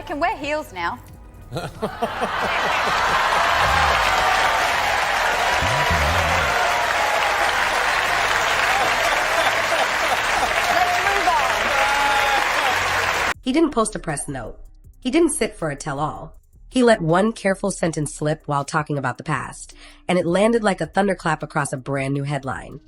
Well, I can wear heels now. Let's move on. He didn't post a press note. He didn't sit for a tell-all. He let one careful sentence slip while talking about the past, and it landed like a thunderclap across a brand new headline.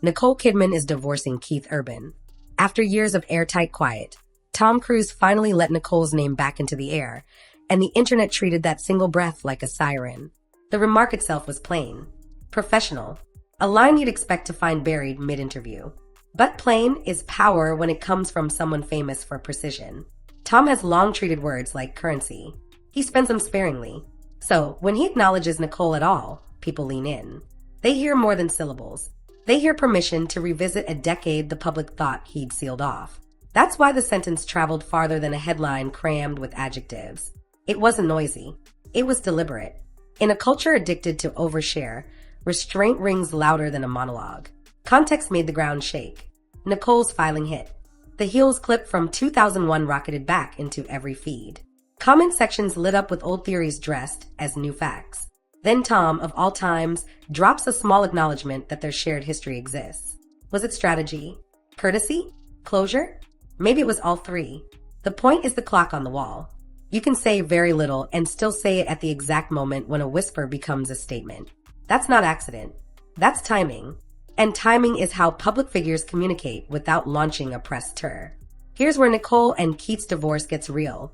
Nicole Kidman is divorcing Keith Urban. After years of airtight quiet, Tom Cruise finally let Nicole's name back into the air, and the internet treated that single breath like a siren. The remark itself was plain, professional, a line you'd expect to find buried mid-interview. But plain is power when it comes from someone famous for precision. Tom has long treated words like currency. He spends them sparingly. So, when he acknowledges Nicole at all, people lean in. They hear more than syllables. They hear permission to revisit a decade the public thought he'd sealed off. That's why the sentence traveled farther than a headline crammed with adjectives. It wasn't noisy. It was deliberate. In a culture addicted to overshare, restraint rings louder than a monologue. Context made the ground shake. Nicole's filing hit. The heels clip from 2001 rocketed back into every feed. Comment sections lit up with old theories dressed as new facts. Then Tom, of all times, drops a small acknowledgment that their shared history exists. Was it strategy? Courtesy? Closure? Maybe it was all three. The point is the clock on the wall. You can say very little and still say it at the exact moment when a whisper becomes a statement. That's not accident. That's timing. And timing is how public figures communicate without launching a press tour. Here's where Nicole and Keith's divorce gets real.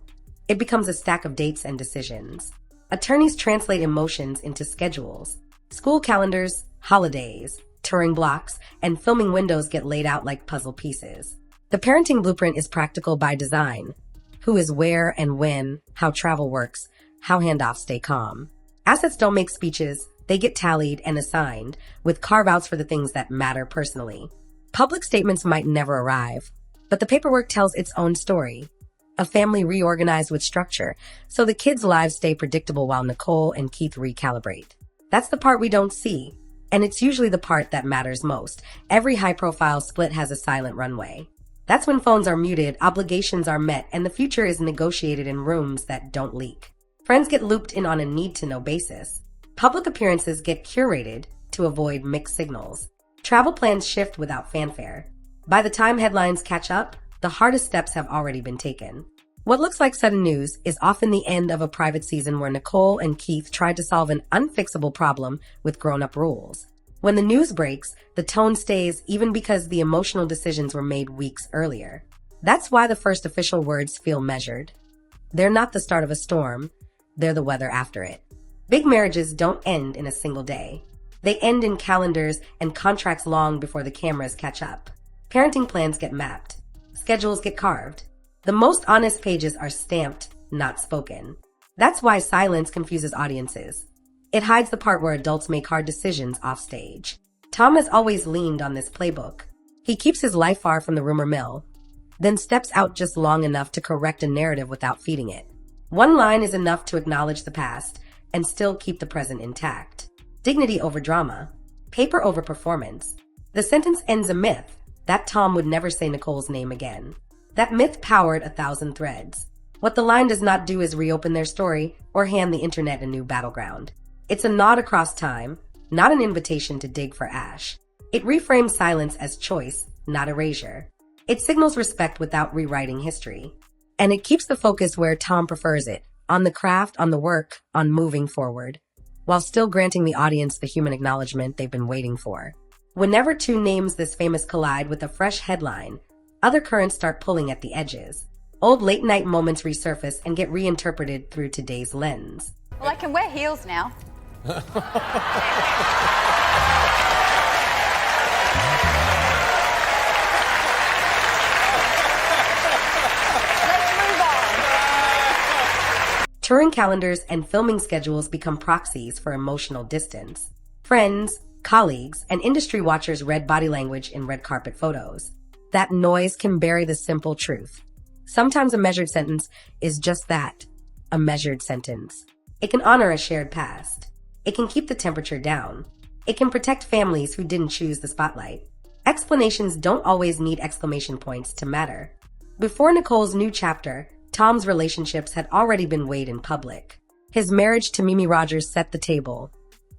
It becomes a stack of dates and decisions. Attorneys translate emotions into schedules. School calendars, holidays, touring blocks, and filming windows get laid out like puzzle pieces. The parenting blueprint is practical by design. Who is where and when, how travel works, how handoffs stay calm. Assets don't make speeches, they get tallied and assigned, with carve-outs for the things that matter personally. Public statements might never arrive, but the paperwork tells its own story. A family reorganized with structure, so the kids' lives stay predictable while Nicole and Keith recalibrate. That's the part we don't see, and it's usually the part that matters most. Every high-profile split has a silent runway. That's when phones are muted, obligations are met, and the future is negotiated in rooms that don't leak. Friends get looped in on a need-to-know basis. Public appearances get curated to avoid mixed signals. Travel plans shift without fanfare. By the time headlines catch up, the hardest steps have already been taken. What looks like sudden news is often the end of a private season where Nicole and Keith tried to solve an unfixable problem with grown-up rules. When the news breaks, the tone stays even because the emotional decisions were made weeks earlier. That's why the first official words feel measured. They're not the start of a storm, they're the weather after it. Big marriages don't end in a single day. They end in calendars and contracts long before the cameras catch up. Parenting plans get mapped. Schedules get carved. The most honest pages are stamped, not spoken. That's why silence confuses audiences. It hides the part where adults make hard decisions off stage. Tom has always leaned on this playbook. He keeps his life far from the rumor mill, then steps out just long enough to correct a narrative without feeding it. One line is enough to acknowledge the past and still keep the present intact. Dignity over drama. Paper over performance. The sentence ends a myth that Tom would never say Nicole's name again. That myth powered 1,000 threads. What the line does not do is reopen their story or hand the internet a new battleground. It's a nod across time, not an invitation to dig for ash. It reframes silence as choice, not erasure. It signals respect without rewriting history. And it keeps the focus where Tom prefers it, on the craft, on the work, on moving forward, while still granting the audience the human acknowledgement they've been waiting for. Whenever two names this famous collide with a fresh headline, other currents start pulling at the edges. Old late-night moments resurface and get reinterpreted through today's lens. Well, I can wear heels now. Let's move on. Touring calendars and filming schedules become proxies for emotional distance. Friends, colleagues, and industry watchers read body language in red carpet photos. That noise can bury the simple truth. Sometimes a measured sentence is just that, a measured sentence. It can honor a shared past. It can keep the temperature down. It can protect families who didn't choose the spotlight. Explanations don't always need exclamation points to matter. Before Nicole's new chapter, Tom's relationships had already been weighed in public. His marriage to Mimi Rogers set the table.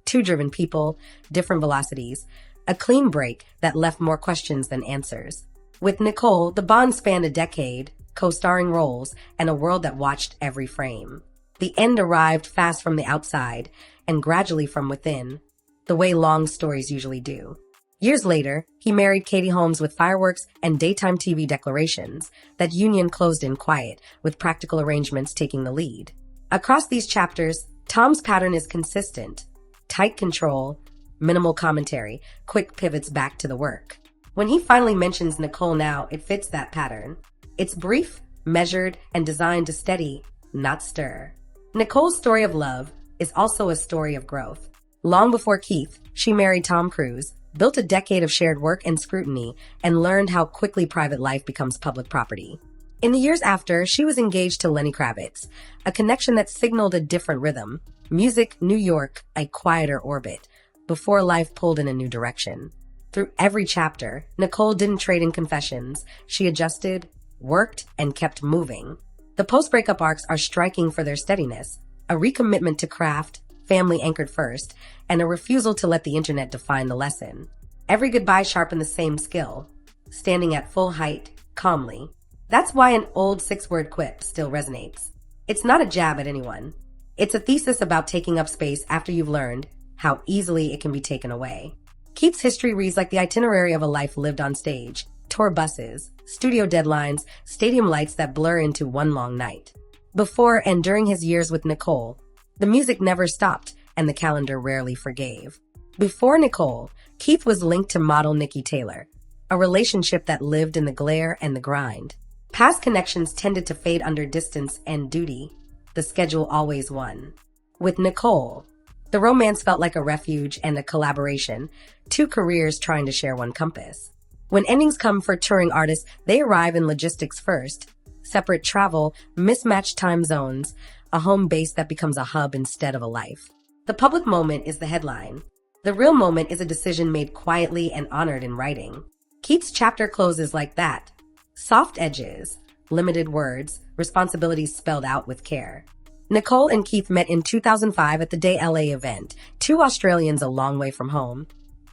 Two driven people, different velocities, a clean break that left more questions than answers. With Nicole, the bond spanned a decade, co-starring roles, and a world that watched every frame. The end arrived fast from the outside, and gradually from within, the way long stories usually do. Years later, he married Katie Holmes with fireworks and daytime TV declarations. That union closed in quiet, with practical arrangements taking the lead. Across these chapters, Tom's pattern is consistent. Tight control, minimal commentary, quick pivots back to the work. When he finally mentions Nicole now, it fits that pattern. It's brief, measured, and designed to steady, not stir. Nicole's story of love is also a story of growth. Long before Keith, she married Tom Cruise, built a decade of shared work and scrutiny, and learned how quickly private life becomes public property. In the years after, she was engaged to Lenny Kravitz, a connection that signaled a different rhythm. Music, New York, a quieter orbit, before life pulled in a new direction. Through every chapter, Nicole didn't trade in confessions. She adjusted, worked, and kept moving. The post-breakup arcs are striking for their steadiness, a recommitment to craft, family anchored first, and a refusal to let the internet define the lesson. Every goodbye sharpened the same skill, standing at full height, calmly. That's why an old 6-word quip still resonates. It's not a jab at anyone. It's a thesis about taking up space after you've learned how easily it can be taken away. Keith's history reads like the itinerary of a life lived on stage. Tour buses, studio deadlines, stadium lights that blur into one long night. Before and during his years with Nicole, the music never stopped and the calendar rarely forgave. Before Nicole, Keith was linked to model Nikki Taylor, a relationship that lived in the glare and the grind. Past connections tended to fade under distance and duty. The schedule always won. With Nicole, the romance felt like a refuge and a collaboration, two careers trying to share one compass. When endings come for touring artists, they arrive in logistics first. Separate travel, mismatched time zones, a home base that becomes a hub instead of a life. The public moment is the headline. The real moment is a decision made quietly and honored in writing. Keith's chapter closes like that. Soft edges, limited words, responsibilities spelled out with care. Nicole and Keith met in 2005 at the Day LA event, two Australians a long way from home,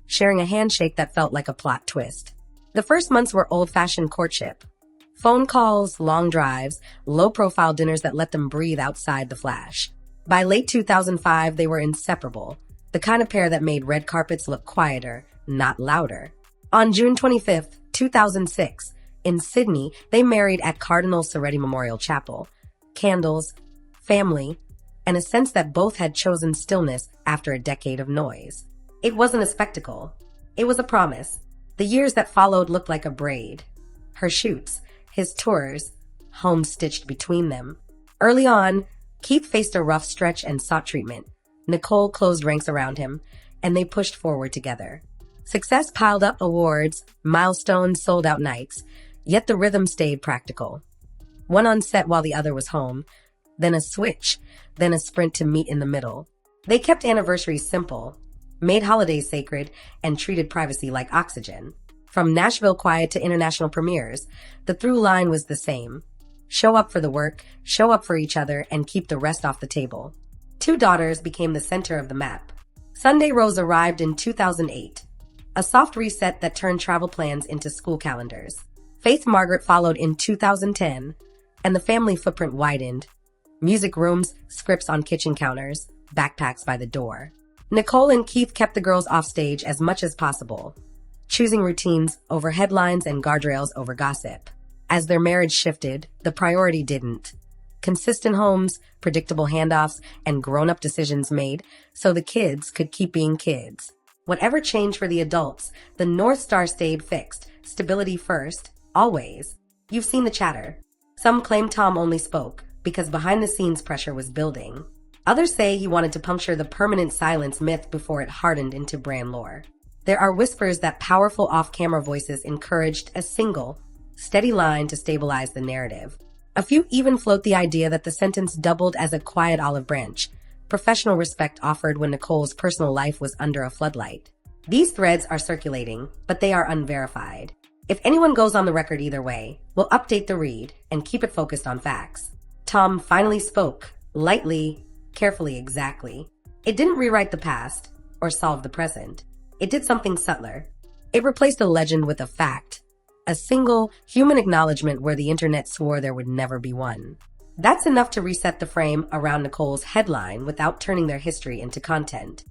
sharing a handshake that felt like a plot twist. The first months were old-fashioned courtship. Phone calls, long drives, low-profile dinners that let them breathe outside the flash. By late 2005, they were inseparable, the kind of pair that made red carpets look quieter, not louder. On June 25th, 2006, in Sydney, they married at Cardinal Soretti Memorial Chapel. Candles, family, and a sense that both had chosen stillness after a decade of noise. It wasn't a spectacle. It was a promise. The years that followed looked like a braid. Her shoots, his tours, homes stitched between them. Early on, Keith faced a rough stretch and sought treatment. Nicole closed ranks around him, and they pushed forward together. Success piled up awards, milestones, sold-out nights, yet the rhythm stayed practical. One on set while the other was home, then a switch, then a sprint to meet in the middle. They kept anniversaries simple, made holidays sacred, and treated privacy like oxygen. From Nashville quiet to international premieres, the through line was the same. Show up for the work, show up for each other, and keep the rest off the table. Two daughters became the center of the map. Sunday Rose arrived in 2008, a soft reset that turned travel plans into school calendars. Faith Margaret followed in 2010, and the family footprint widened. Music rooms, scripts on kitchen counters, backpacks by the door. Nicole and Keith kept the girls off stage as much as possible, choosing routines over headlines and guardrails over gossip. As their marriage shifted, the priority didn't. Consistent homes, predictable handoffs, and grown-up decisions made so the kids could keep being kids. Whatever changed for the adults, the North Star stayed fixed. Stability first, always. You've seen the chatter. Some claim Tom only spoke because behind-the-scenes pressure was building. Others say he wanted to puncture the permanent silence myth before it hardened into brand lore. There are whispers that powerful off-camera voices encouraged a single, steady line to stabilize the narrative. A few even float the idea that the sentence doubled as a quiet olive branch, professional respect offered when Nicole's personal life was under a floodlight. These threads are circulating, but they are unverified. If anyone goes on the record either way, we'll update the read and keep it focused on facts. Tom finally spoke, lightly, carefully, exactly. It didn't rewrite the past or solve the present. It did something subtler. It replaced a legend with a fact, a single human acknowledgement where the internet swore there would never be one. That's enough to reset the frame around Nicole's headline without turning their history into content.